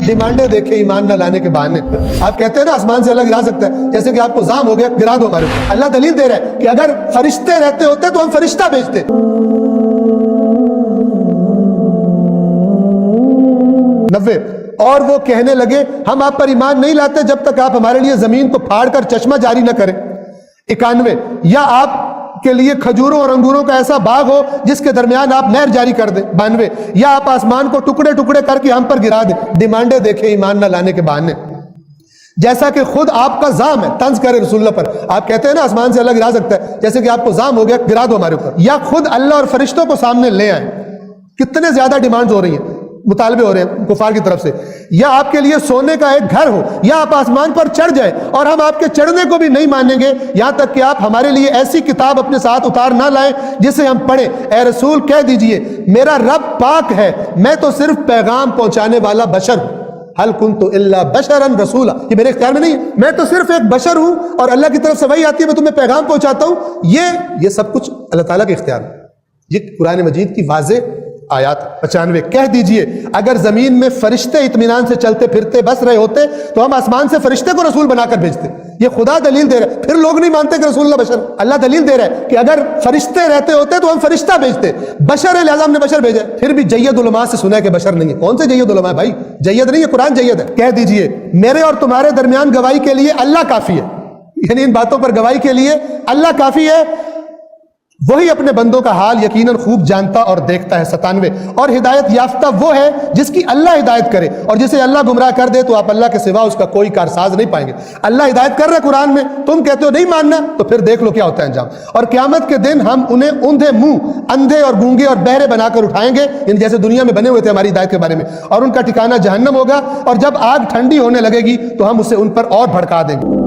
ڈیمانڈیں دیکھیں ایمان نہ لانے کے بہانے۔ آپ کہتے ہیں نا آسمان سے اللہ گرا سکتا ہے، جیسے کہ آپ کو زام ہو گیا گرا دو ہمارے۔ اللہ دلیل دے رہا ہے کہ اگر فرشتے رہتے ہوتے تو ہم فرشتہ بھیجتے۔ 90 اور وہ کہنے لگے ہم آپ پر ایمان نہیں لاتے جب تک آپ ہمارے لیے زمین کو پھاڑ کر چشمہ جاری نہ کریں۔ 91 یا آپ کے لیے کھجوروں اور انگوروں کا ایسا باغ ہو جس کے درمیان آپ نہر جاری کر دیں۔ 92 یا آپ آسمان کو ٹکڑے ٹکڑے کر کے ہم پر گرا دیں۔ ڈیمانڈیں دیکھیں ایمان نہ لانے کے بہانے، جیسا کہ خود آپ کا زام ہے۔ طنز کرے رسول اللہ پر۔ آپ کہتے ہیں نا آسمان سے اللہ گرا سکتا ہے، جیسے کہ آپ کو زام ہو گیا گرا دو ہمارے اوپر، یا خود اللہ اور فرشتوں کو سامنے لے آئیں۔ کتنے زیادہ ڈیمانڈز ہو رہی ہیں، مطالبے ہو رہے ہیں کفار کی طرف سے۔ یا آپ کے لیے سونے کا ایک گھر ہو، یا آپ آسمان پر چڑھ جائیں اور ہم آپ کے چڑھنے کو بھی نہیں مانیں گے یہاں تک کہ آپ ہمارے لیے ایسی کتاب اپنے ساتھ اتار نہ لائیں جسے ہم پڑھیں۔ اے رسول کہہ دیجئے میرا رب پاک ہے، میں تو صرف پیغام پہنچانے والا بشر ہوں۔ حل کنت الا بشرا رسولا، یہ میرے اختیار میں نہیں ہے، میں تو صرف ایک بشر ہوں اور اللہ کی طرف سے وحی آتی ہے، میں تمہیں پیغام پہنچاتا ہوں۔ یہ سب کچھ اللہ تعالیٰ کے اختیار میں، یہ قرآن مجید کی واضح آیات۔ 95 کہہ دیجئے اگر زمین میں فرشتے اطمینان سے چلتے پھرتے بس رہے ہوتے تو ہم آسمان سے فرشتے کو رسول بنا کر بھیجتے۔ یہ خدا دلیل دے رہا ہے، پھر لوگ نہیں مانتے کہ رسول اللہ بشر۔ اللہ دلیل دے رہا ہے کہ اگر فرشتے رہتے ہوتے تو ہم فرشتہ بھیجتے، بشر ہے لہذا ہم نے بشر بھیجا۔ پھر بھی جید علماء سے سنا ہے کہ بشر نہیں ہے۔ کون سے جید علماء ہے بھائی؟ جید نہیں ہے، قرآن جید ہے۔ کہہ دیجئے میرے اور تمہارے درمیان گواہی کے لیے اللہ کافی ہے، یعنی ان باتوں پر گواہی کے لیے اللہ کافی ہے، وہی اپنے بندوں کا حال یقیناً خوب جانتا اور دیکھتا ہے۔ 97 اور ہدایت یافتہ وہ ہے جس کی اللہ ہدایت کرے، اور جسے اللہ گمراہ کر دے تو آپ اللہ کے سوا اس کا کوئی کارساز نہیں پائیں گے۔ اللہ ہدایت کر رہے قرآن میں، تم کہتے ہو نہیں ماننا، تو پھر دیکھ لو کیا ہوتا ہے انجام۔ اور قیامت کے دن ہم انہیں اندھے منہ، اندھے اور گونگے اور بہرے بنا کر اٹھائیں گے، یعنی جیسے دنیا میں بنے ہوئے تھے ہماری ہدایت کے بارے میں، اور ان کا ٹھکانہ جہنم ہوگا، اور جب آگ ٹھنڈی ہونے لگے گی تو ہم اسے ان پر اور بھڑکا دیں گے۔